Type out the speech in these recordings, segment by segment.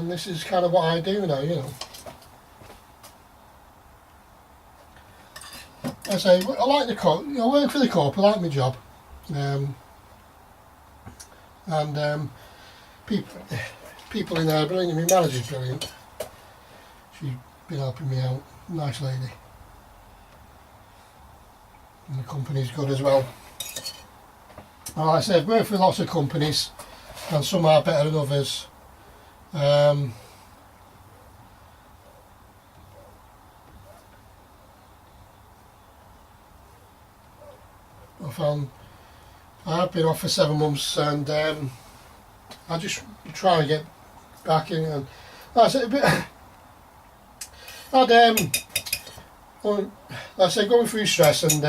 And this is kind of what I do now, you know. I say, I like the co-op, you know, I work for the co-op, I like my job. People in there are brilliant, my manager's brilliant. She's been helping me out, nice lady. And the company's good as well. And like I said, I've worked for lots of companies, and some are better than others. I have been off for 7 months, and I just try and get back in. And like I said, like I say, going through stress, and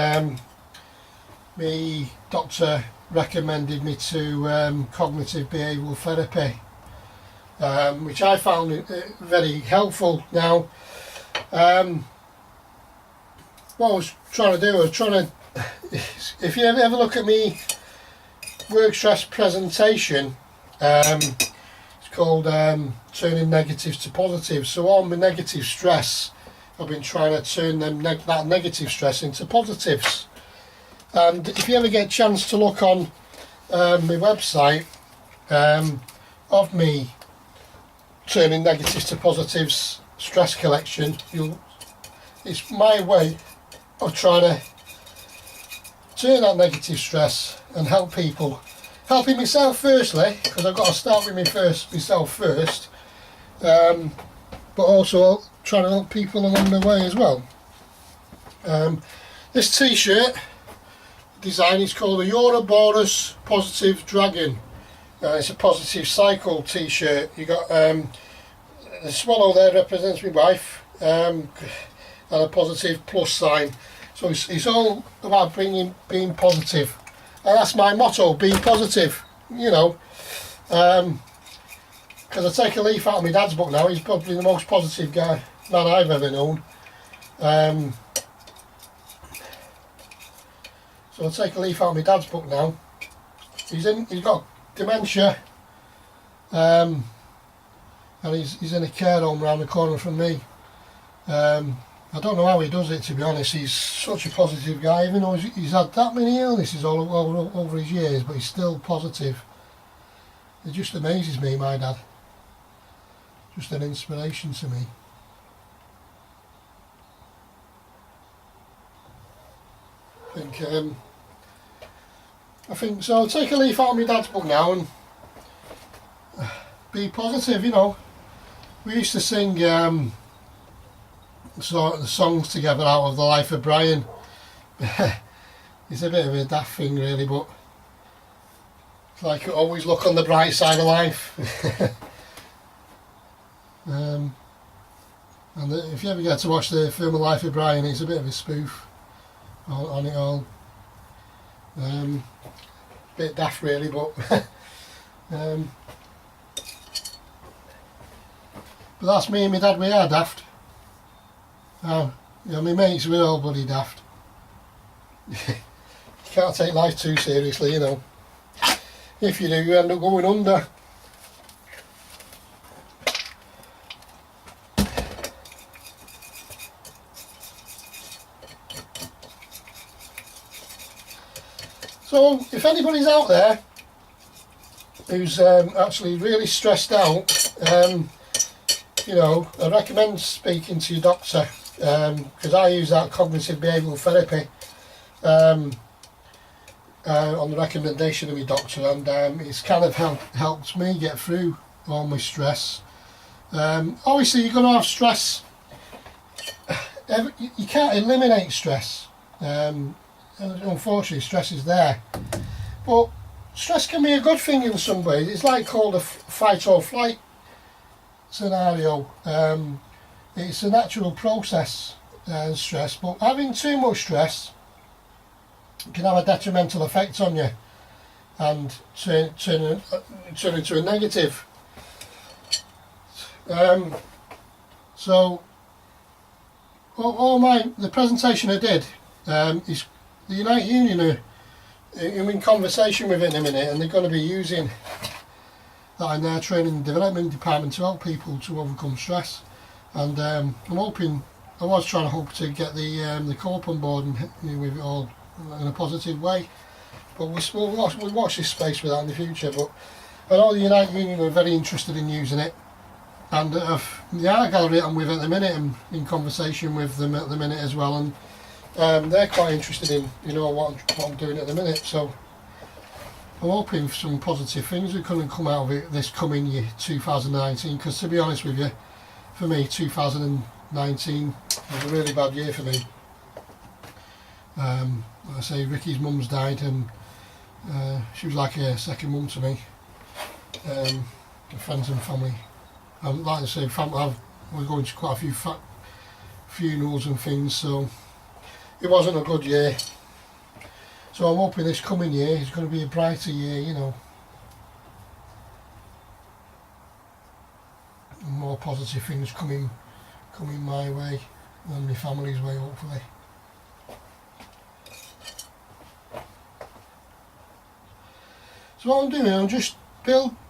my doctor recommended me to cognitive behavioural therapy, which I found very helpful. Now, what I was trying to do, if you ever look at me work stress presentation, it's called turning negatives to positives. So all my negative stress, I've been trying to turn that negative stress into positives. And if you ever get a chance to look on my website of me turning negatives to positives stress collection, it's my way of trying to turn that negative stress and help people. Helping myself firstly, because I've got to start with myself first, but also trying to help people along the way as well. This t-shirt design is called the Ouroboros Positive Dragon. It's a positive cycle t-shirt. You got the swallow there represents my wife, and a positive plus sign. So it's all about being positive, and that's my motto: being positive. You know, because I take a leaf out of my dad's book now. He's probably the most positive man I've ever known. So I'll take a leaf out of my dad's book now. He's got dementia, and he's in a care home around the corner from me. I don't know how he does it, to be honest. He's such a positive guy, even though he's had that many illnesses all over his years, but he's still positive. It just amazes me, my dad. Just an inspiration to me. I think so. I'll take a leaf out of my dad's book now and be positive, you know. We used to sing sort of the songs together out of the life of Brian. It's a bit of a daft thing really, but it's like always look on the bright side of life. And if you ever get to watch the film The Life of Brian, it's a bit of a spoof on it all. Bit daft really, but but that's me and my dad. We are daft. You know, my mates, we're all bloody daft. You can't take life too seriously, you know. If you do, you end up going under. So, if anybody's out there who's actually really stressed out, you know, I recommend speaking to your doctor, because I use that cognitive behavioural therapy on the recommendation of my doctor, and it's kind of helped me get through all my stress. Obviously, you're going to have stress. You can't eliminate stress. Unfortunately, stress is there, but stress can be a good thing in some ways. It's like called a fight or flight scenario. It's a natural process, stress, but having too much stress can have a detrimental effect on you and turn into a negative. So the presentation I did is the United Union I'm in conversation with it in a minute, and they're going to be using that are in their training and development department to help people to overcome stress. And I'm hoping, I was trying to hope to get the co-op on board and with it all in a positive way. But we'll watch this space with that in the future. But I know the United Union are very interested in using it. And the art gallery I'm with at the minute, I'm in conversation with them at the minute as well. And they're quite interested in what I'm doing at the minute. So I'm hoping for some positive things that can come out of it this coming year, 2019. Because to be honest with you, for me, 2019 was a really bad year for me. Like I say, Ricky's mum's died, and she was like a second mum to me. Friends and family. Like I say, we're going to quite a few funerals and things, so it wasn't a good year. So I'm hoping this coming year is going to be a brighter year, and more positive things coming my way and my family's way, hopefully. So what I'm doing, I'm just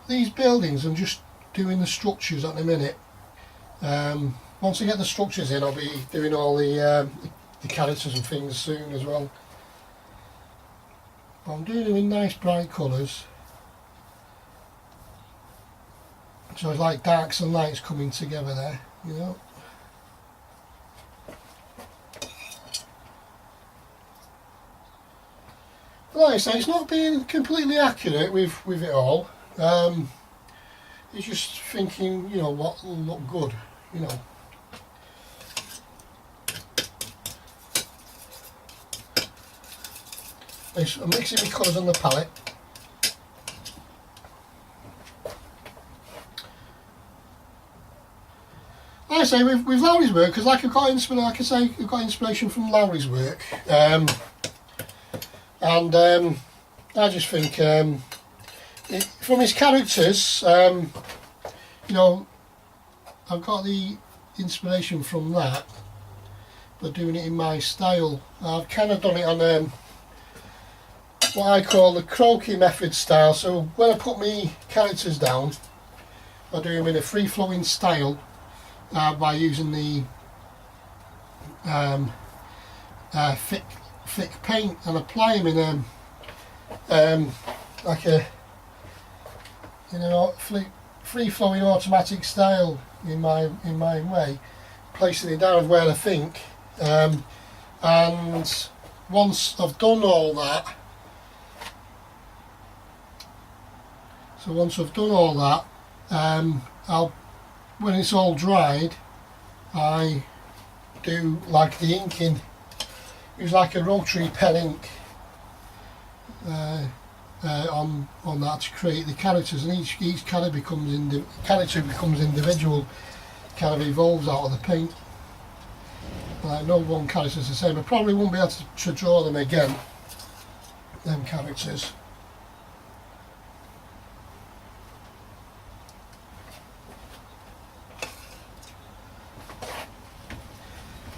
these buildings. I'm just doing the structures at the minute. Once I get the structures in, I'll be doing all the characters and things soon as well. But I'm doing them in nice bright colours. So it's like darks and lights coming together there, Like I say, it's not being completely accurate with it all. It's just thinking, what will look good, I'm mixing my colours on the palette. Like I say, with Lowry's work, because I've got inspiration from Lowry's work, and I just think from his characters, I've got the inspiration from that, but doing it in my style. I've kind of done it on what I call the croquis method style. So when I put my characters down, I do them in a free-flowing style by using the thick paint, and apply them in like a free-flowing automatic style in my way, placing it down where I think. And once I've done all that, when it's all dried, I do like the inking. Use like a rotary pen ink on that to create the characters, and each character becomes individual, kind of evolves out of the paint. Like no one character is the same. I probably won't be able to draw them again, them characters.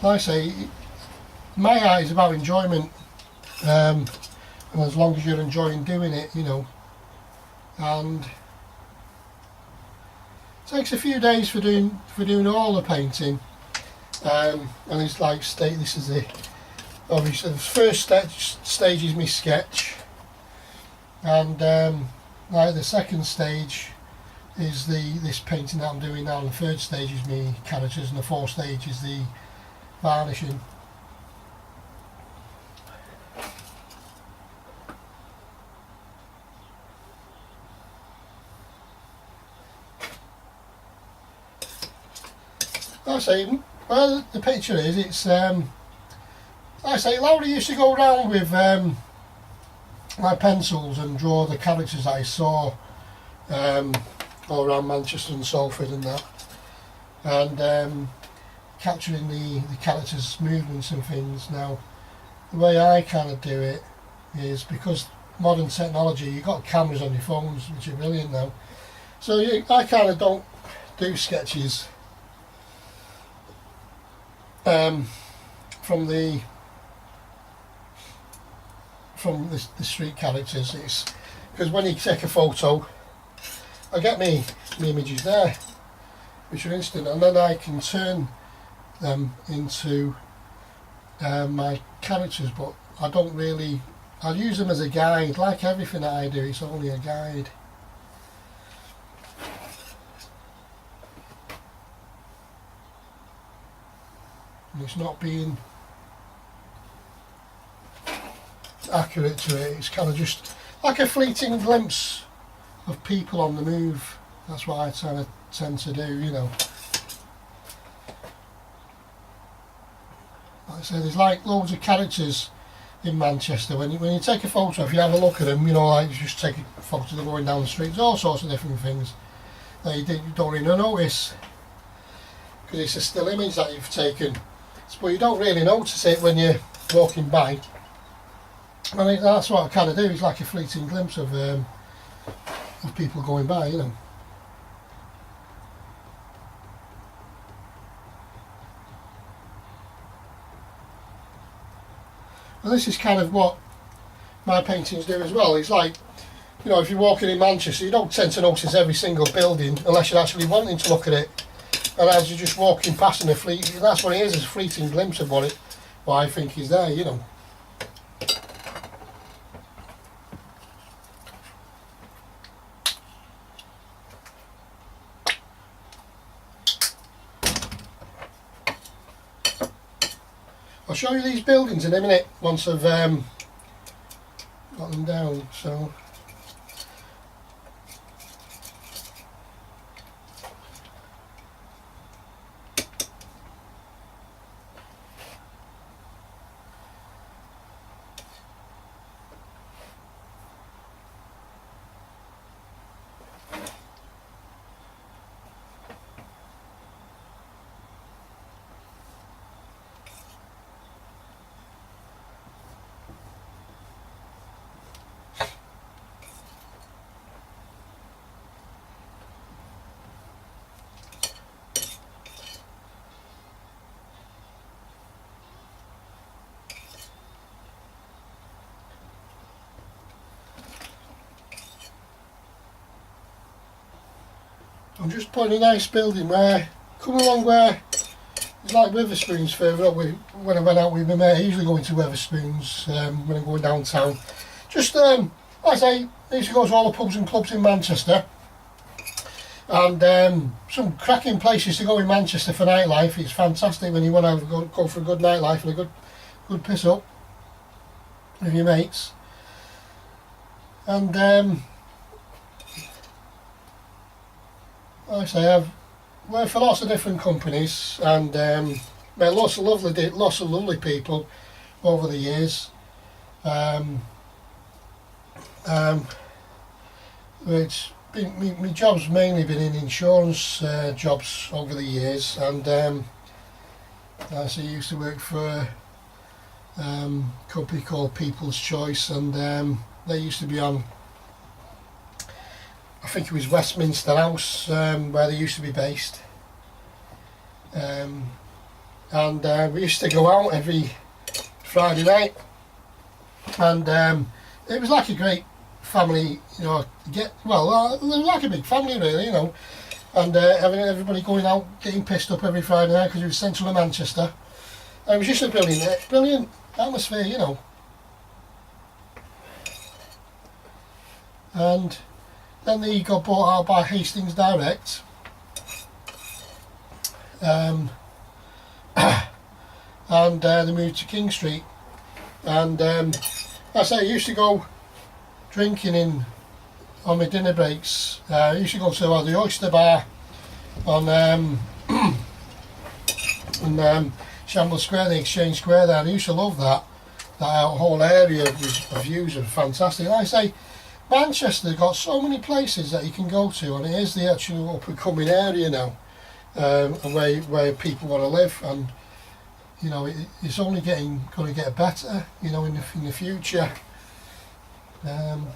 Like I say, my art is about enjoyment, and as long as you're enjoying doing it, and it takes a few days for doing all the painting, and it's like this is obviously the first stage is my sketch, and like the second stage is this painting that I'm doing now, and the third stage is my characters, and the fourth stage is the varnishing. I say, well, the picture is, it's I say, Lowry used to go around with my pencils and draw the characters that I saw all around Manchester and Salford and that, and capturing the characters' movements and things. Now, the way I kind of do it is, because modern technology, you've got cameras on your phones, which are brilliant now, so I kind of don't do sketches from the street characters. It's because when you take a photo I get me images there, which are instant, and then I can turn them into my characters, but I don't really, I use them as a guide. Like everything that I do, it's only a guide. And it's not being accurate to it, it's kind of just like a fleeting glimpse of people on the move. That's what I tend to do, you know. Like I say, there's like loads of characters in Manchester. When you take a photo, if you have a look at them, you know, like you just take a photo of them going down the street, there's all sorts of different things that you don't really notice because it's a still image that you've taken. But you don't really notice it when you're walking by. And that's what I kind of do. It's like a fleeting glimpse of people going by, you know. And this is kind of what my paintings do as well. It's like, you know, if you're walking in Manchester, you don't tend to notice every single building unless you're actually wanting to look at it. And as you're just walking past in a fleet, that's what it is a fleeting glimpse of what I think is there, you know. I'll show you these buildings in a minute once I've got them down. So I'm just putting a nice building where, come along where, it's like Wetherspoons further up. When I went out with my mate, I usually go into Wetherspoons when I'm going downtown. Just, like I say, I used to go to all the pubs and clubs in Manchester. And some cracking places to go in Manchester for nightlife. It's fantastic when you want to go for a good nightlife and a good piss up with your mates. And like I say, I've worked for lots of different companies and met lots of lovely people over the years. It's been, my job's mainly been in insurance jobs over the years, and I used to work for a company called People's Choice, and they used to be on, I think it was Westminster House, where they used to be based. And we used to go out every Friday night, and it was like a great family, you know, it was like a big family really, you know, and having everybody going out getting pissed up every Friday night because it was central of Manchester. And it was just a brilliant atmosphere, you know. And then they got bought out by Hastings Direct, and they moved to King Street, and I say I used to go drinking on my dinner breaks. I used to go to the Oyster Bar on Shambles Square, the Exchange Square there, and I used to love that whole area of views are fantastic. Like I say, Manchester got so many places that you can go to, and it is the actual up and coming area now, where people want to live, and you know it's only going to get better, you know, in the future. And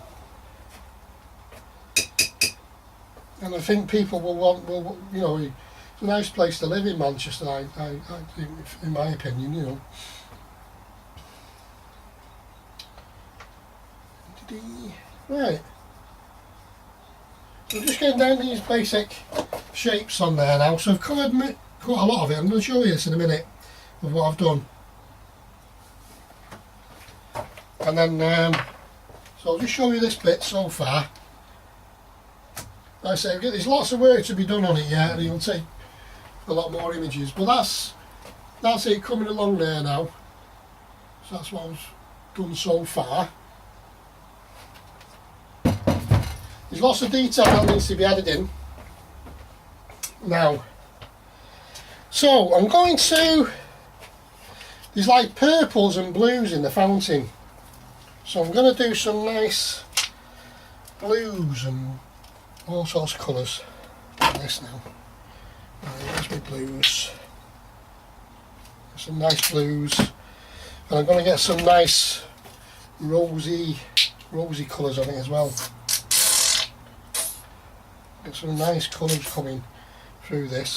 I think people will you know, it's a nice place to live in Manchester. I think, in my opinion, you know. Right. I'm just getting down these basic shapes on there now. So I've covered quite a lot of it. I'm going to show you this in a minute of what I've done. And then, so I'll just show you this bit so far. Like I say, there's lots of work to be done on it yet, and it'll take a lot more images. But that's it coming along there now. So that's what I've done so far. There's lots of detail that needs to be added in now. So I'm going to, there's like purples and blues in the fountain. So I'm going to do some nice blues and all sorts of colours like this now. Right, there's my blues. Some nice blues. And I'm going to get some nice rosy colours on it as well. Get some nice colours coming through this.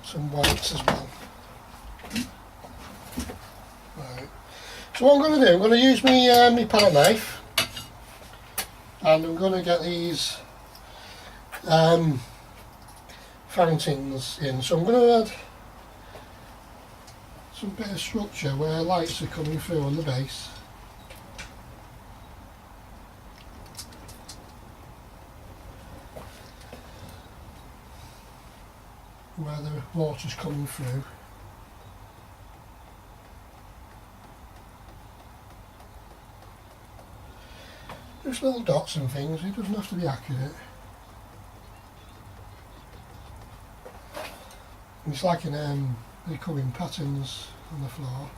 Some whites as well. Right. So what I'm going to do, I'm going to use my palette knife, and I'm going to get these fountains in. So I'm going to add some bit of structure where lights are coming through on the base. Where the water's coming through. Just little dots and things, it doesn't have to be accurate. And it's like they come in patterns on the floor.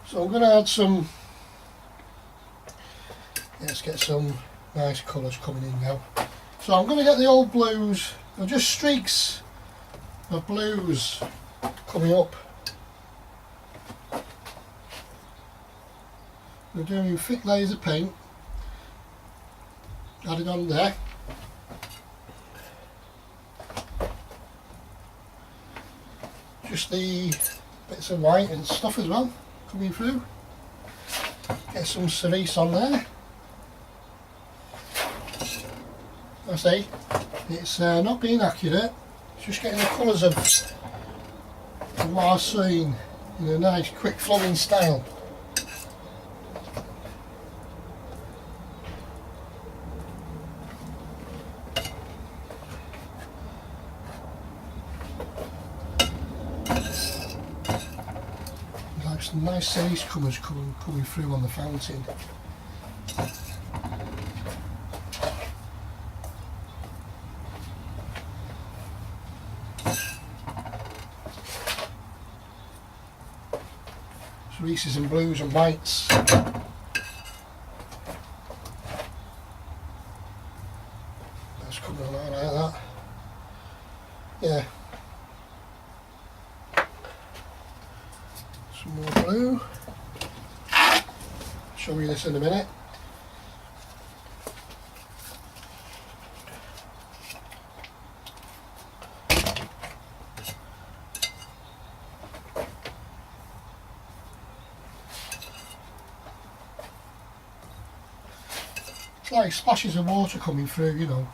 So I'm going to add some, let's get some nice colours coming in now. So I'm going to get the old blues, just streaks of blues coming up. We're doing thick layers of paint, added on there. Just the bits of white and stuff as well coming through. Get some cerise on there. I say, it's not being accurate, it's just getting the colours of what I've seen in a nice quick flowing style. Like some nice cerise colours coming through on the fountain. Cerises and blues and whites. That's coming along like that. Yeah. Some more blue. Show you this in a minute. It's like splashes of water coming through, you know.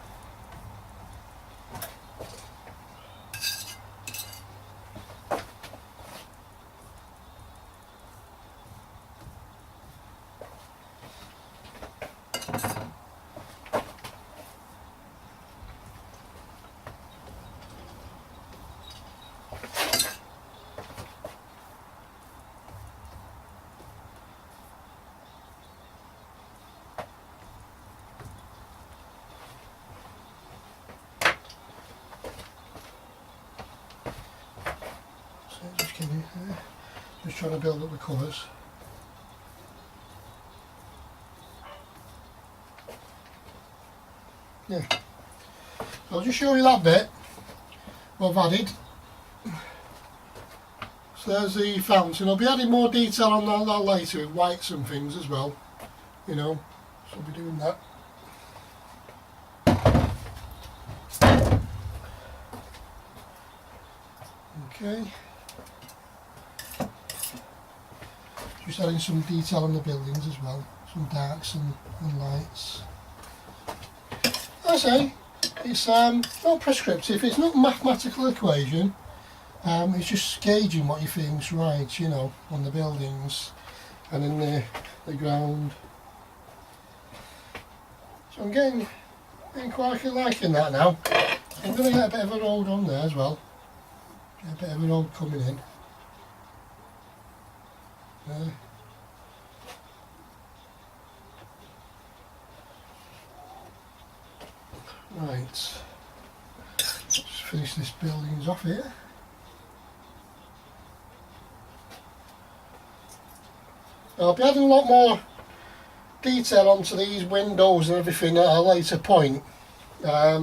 Just trying to build up the colours. Yeah. So I'll just show you that bit what I've added. So there's the fountain. I'll be adding more detail on that later with whites and things as well. You know, so I'll be doing that. Okay. Just adding some detail on the buildings as well, some darks and lights. I say, it's not prescriptive, it's not a mathematical equation, it's just gauging what you think's right, you know, on the buildings and in the ground. So I'm getting quite liking that now. I'm going to get a bit of a road on there as well, get a bit of a road coming in. Right, just finish this buildings off here. I'll be adding a lot more detail onto these windows and everything at a later point. But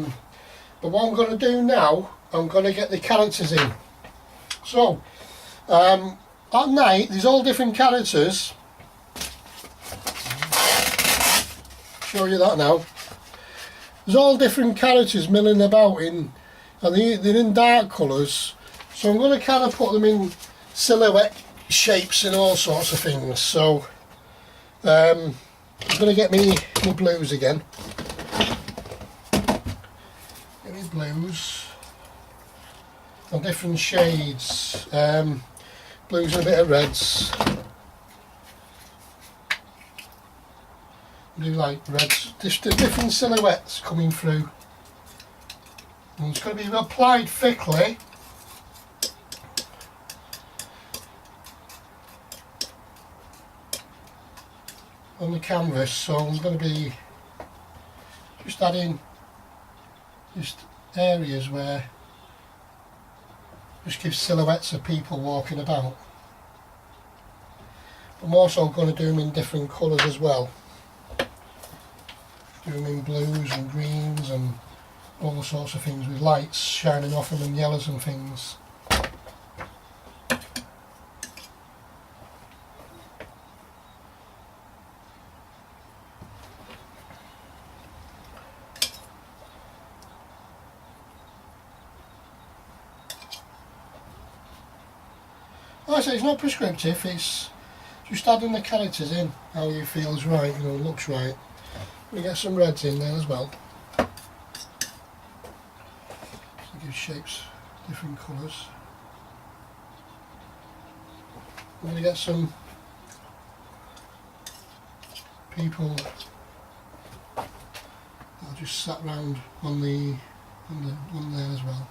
what I'm going to do now, I'm going to get the characters in. So, at night, there's all different characters. Show you that now. There's all different characters milling about and they're in dark colours. So I'm going to kind of put them in silhouette shapes and all sorts of things. So I'm going to get me blues again. Get me blues on different shades. Blues and a bit of reds. Do like reds, just different silhouettes coming through, and it's going to be applied thickly. On the canvas, so I'm going to be just adding just areas where just give silhouettes of people walking about. I'm also going to do them in different colours as well. Do them in blues and greens and all sorts of things with lights shining off them and yellows and things. Like I say, it's not prescriptive, it's just adding the characters in how you feel is right, you know, looks right. We get some reds in there as well. So it gives shapes different colours. I'm going to get some people that are just sat round on the one there as well.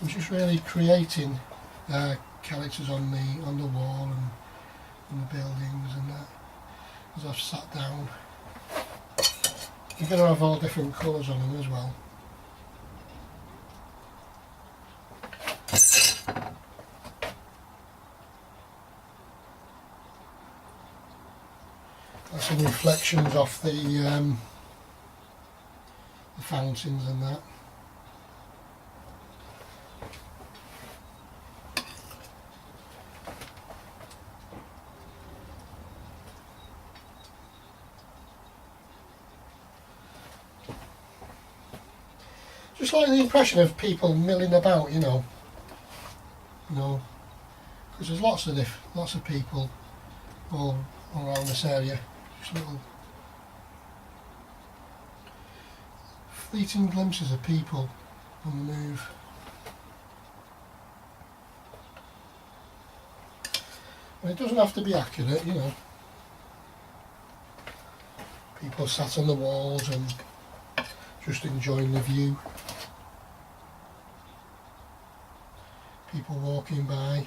I'm just really creating characters on the wall and on the buildings and that as I've sat down. You're going to have all different colours on them as well. That's some reflections off the fountains and that. Just like the impression of people milling about, you know, because there's lots of people all around this area. Just little fleeting glimpses of people on the move. And it doesn't have to be accurate, you know. People sat on the walls and just enjoying the view. People walking by.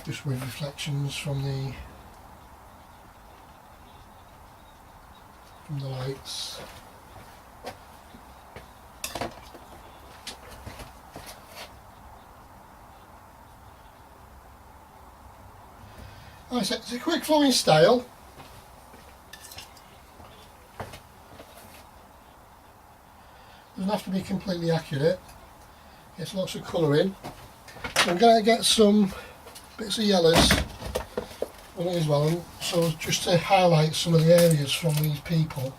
Just with reflections from the lights. Like I said, it's a quick flowing style. Doesn't have to be completely accurate. Gets lots of colour in. I'm going to get some bits of yellows on it as well, and so just to highlight some of the areas from these people,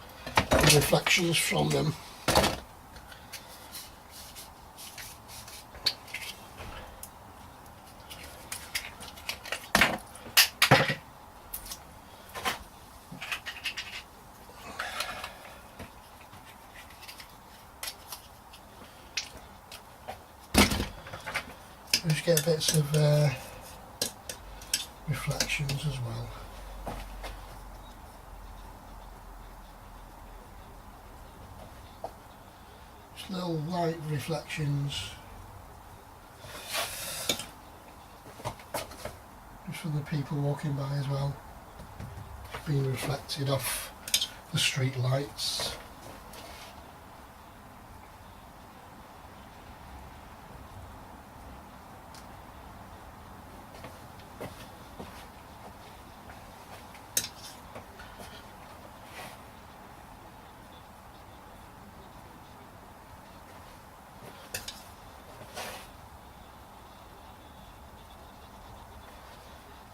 the reflections from them. Just get bits of reflections as well. Just little light reflections just from the people walking by as well, being reflected off the street lights.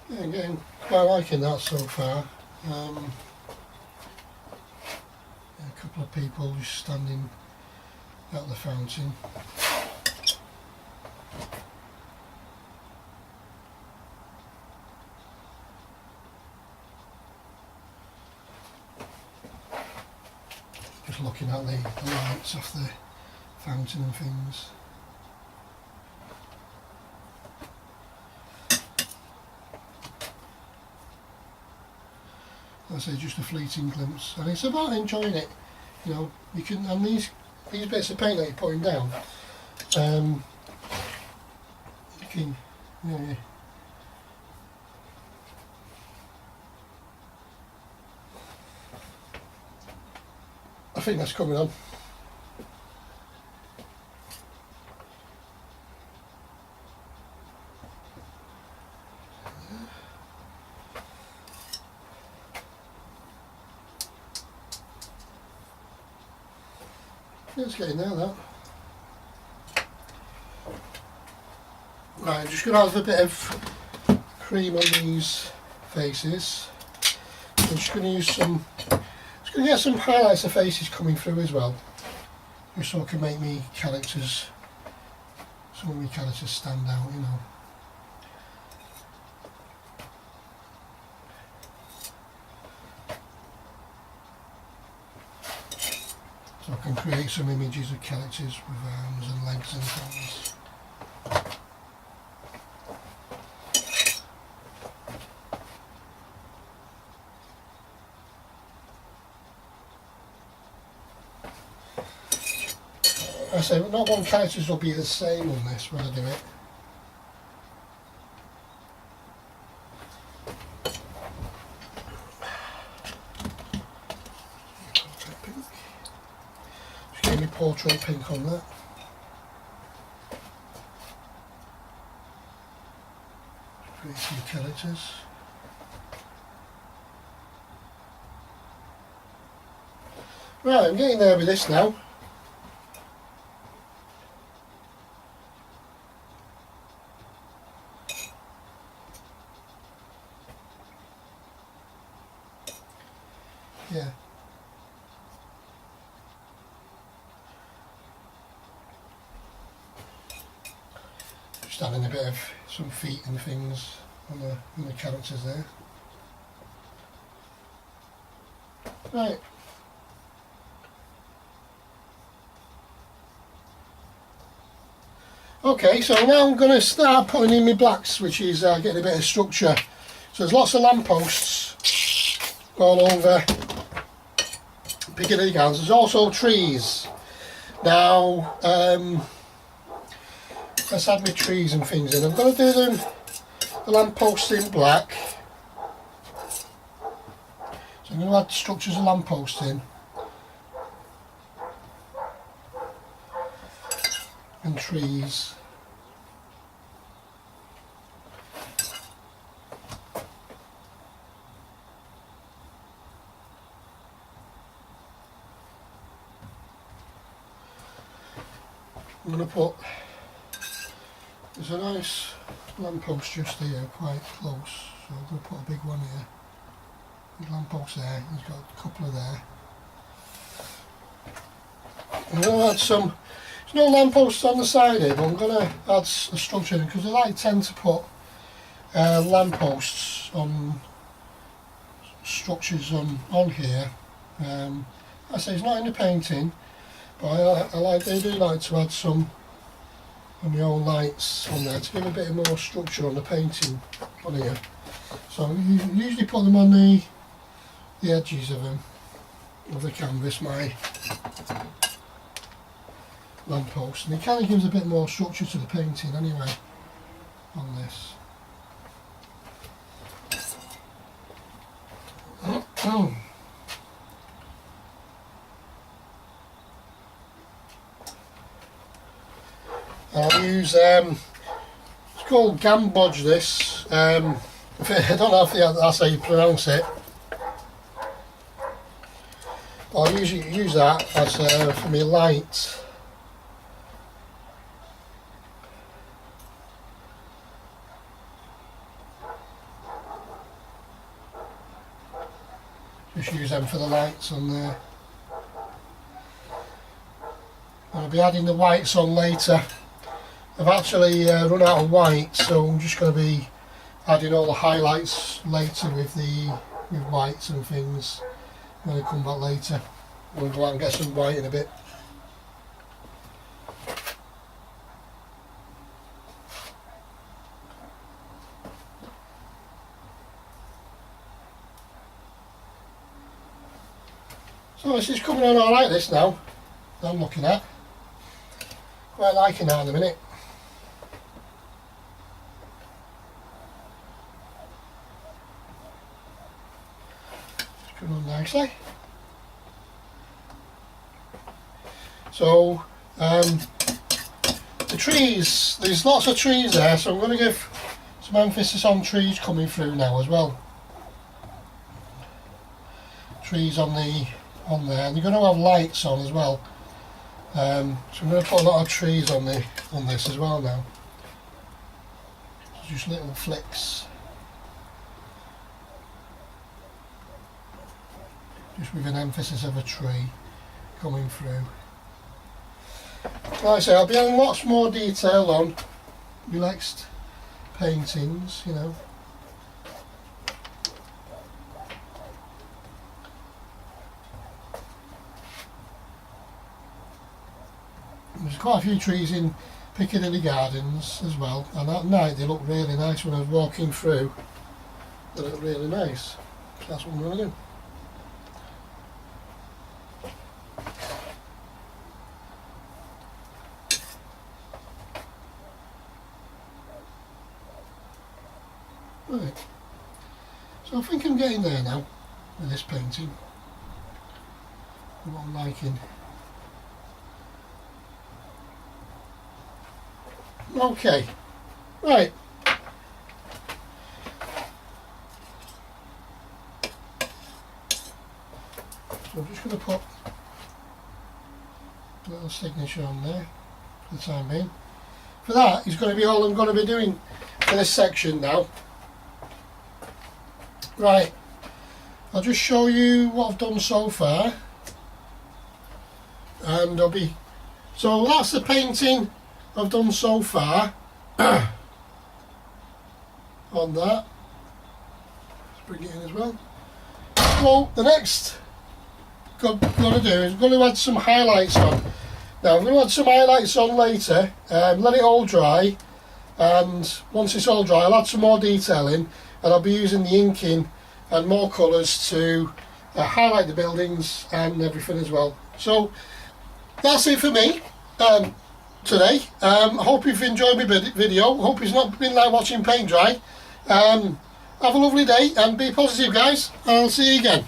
Yeah, I'm getting quite liking that so far. Yeah, a couple of people just standing at the fountain. Just looking at the lights off the fountain and things. I say just a fleeting glimpse, and it's about enjoying it. You know, you can, and these bits of paint that you're putting down, you can, you know, I think that's coming on. It's getting there, that. Right, I'm just going to have a bit of cream on these faces. I'm just going to use some, just going to get some highlights of faces coming through as well, just so I can make me characters, some of my characters stand out, you know. So I can create some images of characters with arms and legs and things. I say, not all characters will be the same on this when I do it. Portrait pink on that. Create some characters. Right, I'm getting there with this now. Yeah. Just adding a bit of some feet and things on the characters there. Right. Okay, so now I'm going to start putting in my blacks, which is getting a bit of structure. So there's lots of lampposts all over Piccadilly Gardens. There's also trees. Now, let's add my trees and things in. I'm going to do the lampposts in black. So I'm going to add structures of lampposts in. And trees. I'm going to put There's a nice lamppost just here, quite close, so I'm going to put a big one here. Big lamppost there, he's got a couple of there. I'm going to add some, there's no lampposts on the side here, but I'm going to add a structure in, because I tend to put lampposts on structures on here. I say it's not in the painting, but they do like to add some on the old lights on there to give a bit more structure on the painting on here. So you usually put them on the edges of the canvas, my lamppost, and it kind of gives a bit more structure to the painting anyway on this. I'll use, it's called gambodge this, I don't know if that's how you pronounce it. I'll usually use that as for my light. Just use them for the lights on there. I'll be adding the whites on later. I've actually run out of white, so I'm just going to be adding all the highlights later with whites and things when I come back later. We'll go out and get some white in a bit. So this is coming on alright, this now, that I'm looking at. Quite liking that in a minute. It's coming on nicely. So the trees, there's lots of trees there, so I'm going to give some emphasis on trees coming through now as well. Trees on there, and they're going to have lights on as well. So I'm going to put a lot of trees on this as well now. Just little flicks. Just with an emphasis of a tree coming through. Like I say, I'll be adding lots more detail on relaxed paintings, you know. There's quite a few trees in Piccadilly Gardens as well, and at night they look really nice. When I was walking through, they look really nice. So that's what I'm going to do. Right, so I think I'm getting there now with this painting, what I'm liking. Okay, right. So I'm just going to put a little signature on there for the time being. For that is going to be all I'm going to be doing for this section now. Right, I'll just show you what I've done so far, and so that's the painting I've done so far on that. Let's bring it in as well. So the next I'm going to do is I'm going to add some highlights on. Now I'm going to add some highlights on later, let it all dry, and once it's all dry I'll add some more detail in, and I'll be using the inking and more colours to highlight the buildings and everything as well. So that's it for me today. I hope you've enjoyed my video. Hope it's not been like watching paint dry. Have a lovely day and be positive, guys. I'll see you again.